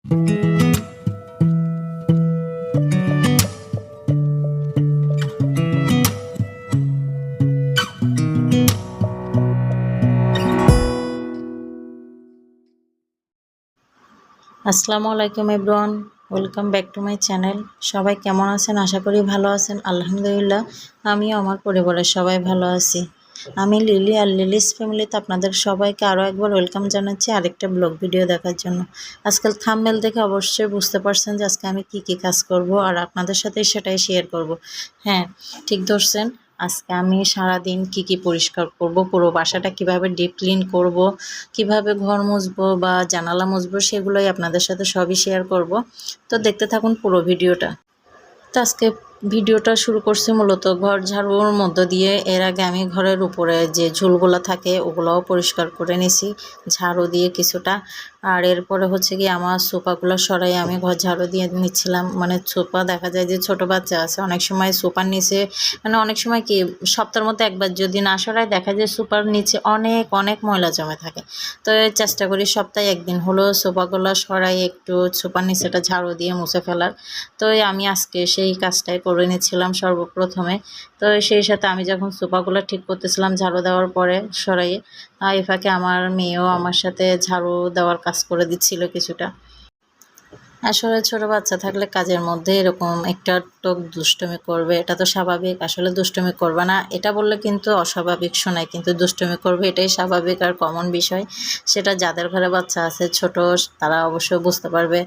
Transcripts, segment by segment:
আসসালামু আলাইকুম everyone, welcome back to my channel. সবাই কেমন আছেন? আশা করি ভালো আছেন। আলহামদুলিল্লাহ, আমিও আমার পরিবারের সবাই ভালো আছি। আমি লিলি আর লিলিস ফ্যামিলিতে আপনাদের সবাইকে আরও একবার ওয়েলকাম জানাচ্ছি আরেকটা ব্লগ ভিডিও দেখার জন্য। আজকাল থাম্বনেল দেখে অবশ্যই বুঝতে পারছেন যে আজকে আমি কি কাজ করব আর আপনাদের সাথে সেটাই শেয়ার করব। হ্যাঁ, ঠিক ধরছেন। আজকে আমি সারাদিন কি পরিষ্কার করব, পুরো বাসাটা কিভাবে ডিপ ক্লিন করব, কিভাবে ঘর মুছবো বা জানালা মুছবো, সেগুলোই আপনাদের সাথে সবই শেয়ার করব। তো দেখতে থাকুন পুরো ভিডিওটা। তো আজকে ভিডিওটা শুরু করছি মূলত ঘর ঝাড়ুর মধ্য দিয়ে। এর আগে আমি ঘরের উপরে যে ঝুলগুলো থাকে ওগুলোও পরিষ্কার করে নিছি ঝাড়ু দিয়ে কিছুটা। আর এরপরে হচ্ছে কি আমার সোফাগুলো সরাই আমি ঘর ঝাড়ু দিয়ে নিচ্ছিলাম। মানে সোফা দেখা যায় যে ছোট বাচ্চা আছে, অনেক সময় সোফার নিচে মানে অনেক সময় কি সপ্তাহের মধ্যে একবার যদি না সরাই দেখা যায় সোফার নিচে অনেক অনেক ময়লা জমে থাকে। তো চেষ্টা করি সপ্তাহে একদিন হলো সোফাগুলো সরাই একটু সোফার নিচেটা ঝাড়ু দিয়ে মুছে ফেলার। তো আমি আজকে সেই কাজটাই করে নিচ্ছিলাম সর্বপ্রথমে। তো সেই সাথে আমি যখন সোফাগুলো ঠিক করতেছিলাম ঝাড়ু দেওয়ার পরে সরাইয়ে, এই ফাঁকে আমার মেয়েও আমার সাথে ঝাড়ু দেওয়ার কাজ করে দিচ্ছিল কিছুটা। আসলে ছোট বাচ্চা থাকলে কাজের মধ্যে এরকম একটু আধটু দুষ্টুমি করবে, এটা তো স্বাভাবিক। আসলে দুষ্টুমি করবে না এটা বললে কিন্তু অস্বাভাবিক শোনায়, কিন্তু দুষ্টুমি করবে এটাই স্বাভাবিক আর কমন বিষয়। সেটা যাদের ঘরে বাচ্চা আছে ছোট, তারা অবশ্যই বুঝতে পারবে।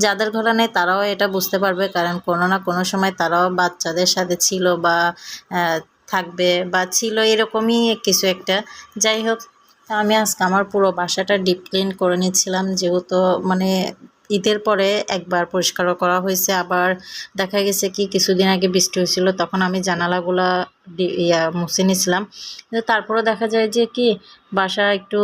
যাদের ঘরে নেই তারাও এটা বুঝতে পারবে, কারণ কোনো না কোনো সময় তারাও বাচ্চাদের সাথে ছিল বা থাকবে বা ছিল, এরকমই কিছু একটা। যাই হোক, আমি আজকে আমার পুরো বাসাটা ডিপ ক্লিন করে নিচ্ছিলাম, যেহেতু মানে ঈদের পরে একবার পরিষ্কার করা হয়েছে। আবার দেখা গেছে কি কিছুদিন আগে বৃষ্টি হয়েছিল, তখন আমি জানালাগুলা মুছে নিয়েছিলাম। কিন্তু তারপরে দেখা যায় যে কি বাসা একটু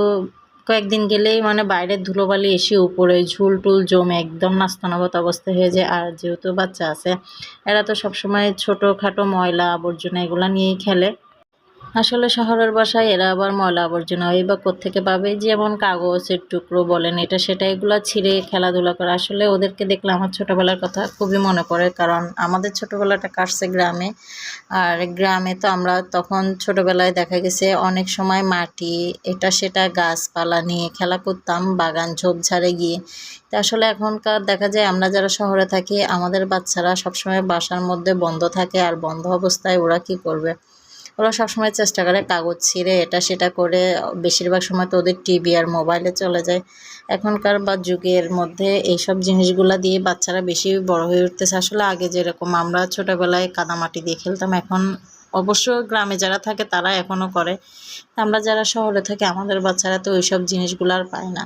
কয়েকদিন গেলেই মানে বাইরের ধুলোবালি এসে উপরে ঝুল টুল জমে একদম নাস্তানাবত অবস্থা হয়ে যায়। আর যেহেতু বাচ্চা আছে, এরা তো সবসময় ছোটোখাটো ময়লা আবর্জনা এগুলা নিয়েই খেলে। আসলে শহরের বাসায় এরা আবার ময়লা আবর্জনা ওই বা কোত্থেকে পাবে, যেমন কাগজের টুকরো বলেন এটা সেটা, এগুলো ছিঁড়ে খেলাধুলা করে। আসলে ওদেরকে দেখলে আমার ছোটোবেলার কথা খুবই মনে পড়ে, কারণ আমাদের ছোটোবেলাটা কাটছে গ্রামে। আর গ্রামে তো আমরা তখন ছোটোবেলায় দেখা গেছে অনেক সময় মাটি এটা সেটা গাছপালা নিয়ে খেলা করতাম বাগান ঝোপঝাড়ে গিয়ে। তো আসলে এখনকার দেখা যায় আমরা যারা শহরে থাকি আমাদের বাচ্চারা সবসময় বাসার মধ্যে বন্ধ থাকে, আর বন্ধ অবস্থায় ওরা কি করবে, ওরা সবসময় চেষ্টা করে কাগজ ছিঁড়ে এটা সেটা করে। বেশিরভাগ সময় তো ওদের টিভি আর মোবাইলে চলে যায়। এখনকার বা যুগের মধ্যে এইসব জিনিসগুলা দিয়ে বাচ্চারা বেশি বড় হয়ে উঠতেছে। আসলে আগে যেরকম আমরা ছোটোবেলায় কাদামাটি দিয়ে খেলতাম, এখন অবশ্য গ্রামে যারা থাকে তারা এখনও করে। আমরা যারা শহরে থাকি আমাদের বাচ্চারা তো ওইসব জিনিসগুলো আর পায় না।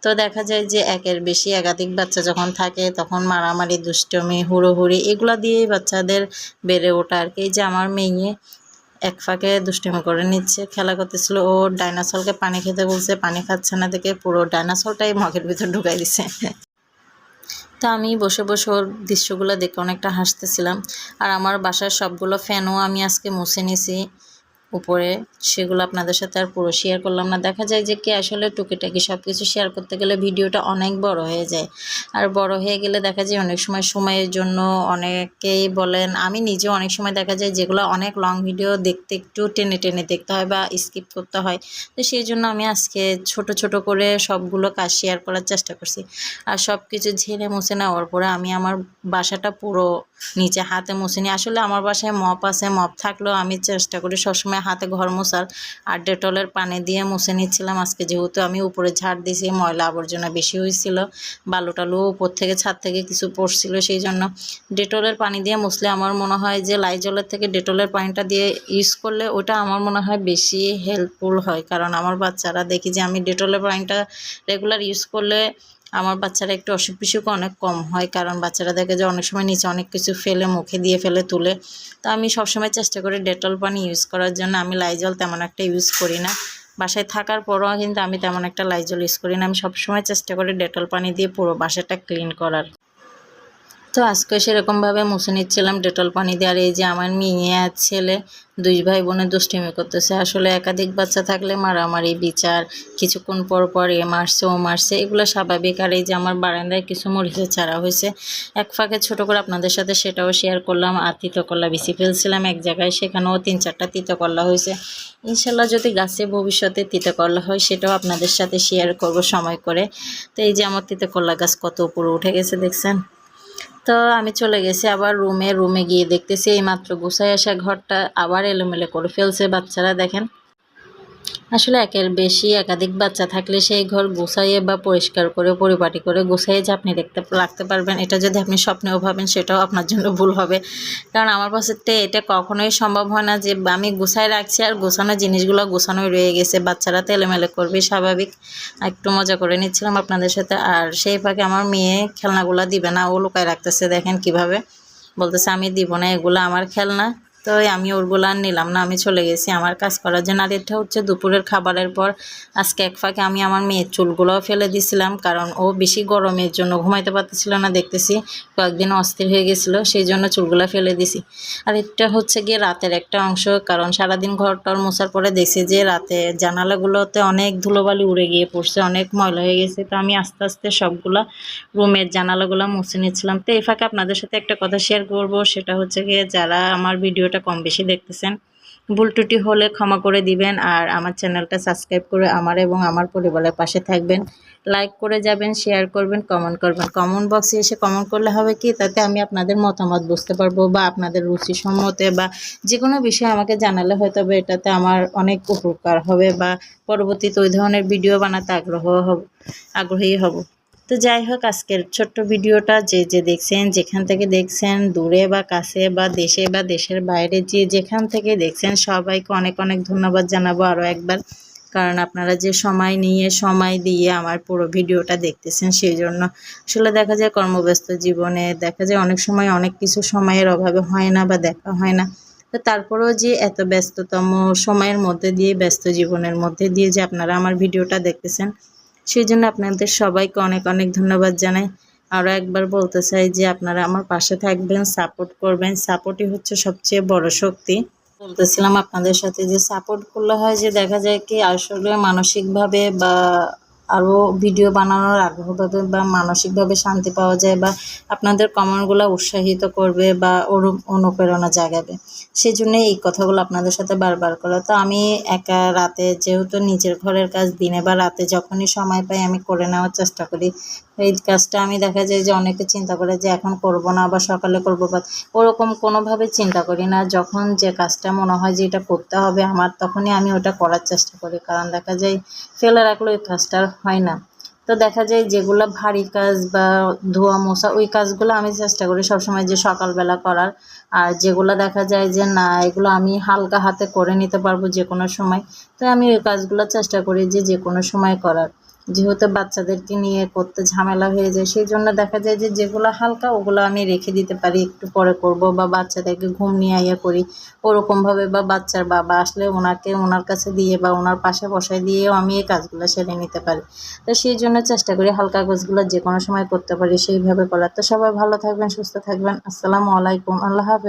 তো দেখা যায় যে একের বেশি একাধিক বাচ্চা যখন থাকে তখন মারামারি দুষ্টমি হুড়োহুড়ি এগুলা দিয়েই বাচ্চাদের বেড়ে ওঠা আর কি। এই যে আমার মেয়ে এক ফাঁকে দুষ্টুমি করে নিচ্ছে, খেলা করতেছিল, ও ডাইনোসরকে পানি খেতে বলছে, পানি খাচ্ছে না দেখে পুরো ডাইনোসরটাই মগের ভিতর ঢুকাই দিছে। তা আমি বসে বসে ওর দৃশ্যগুলো দেখে অনেকটা হাসতেছিলাম। আর আমার বাসার সবগুলো ফ্যানও আমি আজকে মুছে নিছি উপরে, সেগুলো আপনাদের সাথে আর পুরো শেয়ার করলাম না। দেখা যায় যে কি আসলে টুকিটাকি সব কিছু শেয়ার করতে গেলে ভিডিওটা অনেক বড় হয়ে যায়। আর বড় হয়ে গেলে দেখা যায় অনেক সময় সময়ের জন্য অনেকেই বলেন, আমি নিজেও অনেক সময় দেখা যায় যেগুলো অনেক লং ভিডিও দেখতে একটু টেনে টেনে দেখতে হয় বা স্কিপ করতে হয়। তো সেই জন্য আমি আজকে ছোট ছোট করে সবগুলো কাজ শেয়ার করার চেষ্টা করছি। আর সব কিছু ঝেড়ে মুছে নেওয়ার পরে আমি আমার বাসাটা পুরো নিচে হাতে মুছে নিই। আসলে আমার বাসায় মপ আছে, মপ থাকলেও আমি চেষ্টা করি সবসময় হাতে ঘর মোছার। আর ডেটলের পানি দিয়ে মুছে নিচ্ছিলাম আজকে, যেহেতু আমি উপরে ঝাড় দিয়েছি ময়লা আবর্জনা বেশি হয়েছিল, বালু টালু উপর থেকে ছাদ থেকে কিছু পড়ছিল, সেই জন্য ডেটলের পানি দিয়ে মুছলে আমার মনে হয় যে লাইজলের থেকে ডেটলের পানিটা দিয়ে ইউজ করলে ওটা আমার মনে হয় বেশি হেল্পফুল হয়। কারণ আমার বাচ্চারা দেখি যে আমি ডেটলের পানিটা রেগুলার ইউজ করলে আমার বাচ্চারা একটু অসুখ বিসুখ অনেক কম হয়, কারণ বাচ্চারা দেখে যে অনেক সময় নিচে অনেক কিছু ফেলে মুখে দিয়ে ফেলে তুলে। তো আমি সবসময় চেষ্টা করি ডেটল পানি ইউজ করার জন্য। আমি লাইজল তেমন একটা ইউজ করি না, বাসায় থাকার পরও কিন্তু আমি তেমন একটা লাইজল ইউজ করি না। আমি সবসময় চেষ্টা করি ডেটল পানি দিয়ে পুরো বাসাটা ক্লিন করার। তো আজকে সেরকমভাবে মুছে নিচ্ছিলাম ডেটল পানি দিয়ে। আর এই যে আমার মেয়ে আর ছেলে দুই ভাই বোনে দুষ্টিমি করতেছে। আসলে একাধিক বাচ্চা থাকলে মারামারি বিচার, কিছুক্ষণ পর পর এ মারছে ও মারছে, এগুলো স্বাভাবিক। আর এই যে আমার বারান্দায় কিছু মরিচের চারা হয়েছে, এক ফাঁকে ছোট করে আপনাদের সাথে সেটাও শেয়ার করলাম। আর তিতকলা বিছি ফেলছিলাম এক জায়গায়, সেখানেও 3-4টা তিতকলা হয়েছে। ইনশাল্লাহ যদি গাছে ভবিষ্যতে তিতকলা হয় সেটাও আপনাদের সাথে শেয়ার করব সময় করে। তো এই যে আমার তিতকলা গাছ কত উপরে উঠে গেছে দেখছেন। তো আমি চলে গেছি আবার রুমে গিয়ে দেখতেছি এইমাত্র গুছাই আসা ঘরটা আবার এলোমেলো করে ফেলছে বাচ্চারা। দেখেন, আসলে একের বেশি একাধিক বাচ্চা থাকলে সেই ঘর গুছাইয়ে বা পরিষ্কার করে পরিপাটি করে গুছাইয়ে যে আপনি রাখতে পারবেন, এটা যদি আপনি স্বপ্নেও ভাবেন সেটাও আপনার জন্য ভুল হবে। কারণ আমার কাছে এটা কখনোই সম্ভব হয় না যে আমি গুছাই রাখছি আর গোছানো জিনিসগুলো গোছানোই রয়ে গেছে। বাচ্চারা তো এলোমেলো করবে, স্বাভাবিক। একটু মজা করে নিচ্ছিলাম আপনাদের সাথে। আর সেই ফাঁকে আমার মেয়ে খেলনাগুলো দিবে না, ও লুকায় রাখতেছে। দেখেন কিভাবে বলতেছে আমি দিব না, এগুলো আমার খেলনা। তো আমি ওরগুলো আর নিলাম না, আমি চলে গেছি আমার কাজ করার জন্য। আর এটা হচ্ছে দুপুরের খাবারের পর আজকে এক ফাঁকে আমি আমার মেয়ের চুলগুলোও ফেলে দিছিলাম, কারণ ও বেশি গরমের জন্য ঘুমাইতে পারতেছিল না। দেখতেছি কয়েকদিন অস্থির হয়ে গেছিলো, সেই জন্য চুলগুলো ফেলে দিছি। আর এটা হচ্ছে গিয়ে রাতের একটা অংশ, কারণ সারাদিন ঘরটর মোছার পরে দেখছি যে রাতে জানালাগুলোতে অনেক ধুলোবালি উড়ে গিয়ে পড়ছে, অনেক ময়লা হয়ে গেছে। তো আমি আস্তে আস্তে সবগুলা রুমের জানালাগুলো মুছে নিচ্ছিলাম। তো এই ফাঁকে আপনাদের সাথে একটা কথা শেয়ার করব, সেটা হচ্ছে গিয়ে যারা আমার ভিডিওটা কম বেশি দেখতেছেন, ভুল ত্রুটি হলে ক্ষমা করে দিবেন। আর আমার চ্যানেলটা সাবস্ক্রাইব করে আমার এবং আমার পরিবারের পাশে থাকবেন, লাইক করে যাবেন, শেয়ার করবেন, কমেন্ট করবেন। কমেন্ট বক্সে এসে কমেন্ট করলে হবে কি, তাতে আমি আপনাদের মতামত বুঝতে পারবো, বা আপনাদের রুচিসম্মতে বা যে কোনো বিষয়ে আমাকে জানালে হয়তো এটাতে আমার অনেক উপকার হবে, বা পরবর্তীতে ওই ধরনের ভিডিও বানাতে আগ্রহী হব। তো যাই হোক, আজকের ছোট্ট ভিডিওটা যে দেখছেন, যেখান থেকে দেখছেন, দূরে বা কাছে বা দেশে বা দেশের বাইরে, যেখান থেকে দেখছেন, সবাইকে অনেক অনেক ধন্যবাদ জানাবো আরও একবার। কারণ আপনারা যে সময় দিয়ে আমার পুরো ভিডিওটা দেখতেছেন, সেই জন্য। আসলে দেখা যায় কর্মব্যস্ত জীবনে দেখা যায় অনেক সময় অনেক কিছু সময়ের অভাবে হয় না বা দেখা হয় না। তো তারপরেও যে এত ব্যস্ততম সময়ের মধ্যে দিয়ে, ব্যস্ত জীবনের মধ্যে দিয়ে যে আপনারা আমার ভিডিওটা দেখতেছেন, সেই জন্য আপনাদের সবাইকে অনেক অনেক ধন্যবাদ জানাই। আরও একবার বলতে চাই যে আপনারা আমার পাশে থাকবেন, সাপোর্ট করবেন। সাপোর্টই হচ্ছে সবচেয়ে বড় শক্তি। বলতেছিলাম আপনাদের সাথে যে সাপোর্ট করলে হয় যে দেখা যায় কি, আসলে মানসিকভাবে বা আরও ভিডিও বানানোর আগ্রহ পাবে, বা মানসিকভাবে শান্তি পাওয়া যায়, বা আপনাদের কমেন্টগুলো উৎসাহিত করবে বা অনুপ্রেরণা জাগাবে। সেই জন্য এই কথাগুলো আপনাদের সাথে বারবার করা। তো আমি একা রাতে, যেহেতু নিজের ঘরের কাজ দিনে বা রাতে যখনই সময় পাই আমি করে নেওয়ার চেষ্টা করি। এই কাজটা আমি দেখা যায় যে অনেকে চিন্তা করে যে এখন করব না বা সকালে করব, বা ওরকম কোনোভাবে চিন্তা করি না। যখন যে কাজটা মনে হয় যে এটা করতে হবে আমার, তখনই আমি ওটা করার চেষ্টা করি। কারণ দেখা যায় ফেলে রাখলে ওই কাজটা হয় না। তো দেখা যায় যেগুলো ভারী কাজ বা ধোয়া মোছা, ওই কাজগুলো আমি চেষ্টা করি সবসময় যে সকালবেলা করার। আর যেগুলো দেখা যায় যে না, এগুলো আমি হালকা হাতে করে নিতে পারবো যে কোনো সময়, তো আমি ওই কাজগুলো চেষ্টা করি যে কোনো সময় করার। যেহেতু বাচ্চাদেরকে নিয়ে করতে ঝামেলা হয়ে যায়, সেই জন্য দেখা যায় যে যেগুলো হালকা ওগুলো আমি রেখে দিতে পারি, একটু পরে করব, বা বাচ্চাদেরকে ঘুম নিয়ে আইয়া করি ওরকমভাবে, বা বাচ্চার বাবা আসলে ওনার কাছে দিয়ে বা ওনার পাশে বসায় দিয়েও আমি এই কাজগুলো সেরে নিতে পারি। তো সেই জন্য চেষ্টা করি হালকা কাজগুলো যে কোনো সময় করতে পারি সেইভাবে করার। তো সবাই ভালো থাকবেন, সুস্থ থাকবেন। আসসালামু আলাইকুম, আল্লাহ হাফেজ।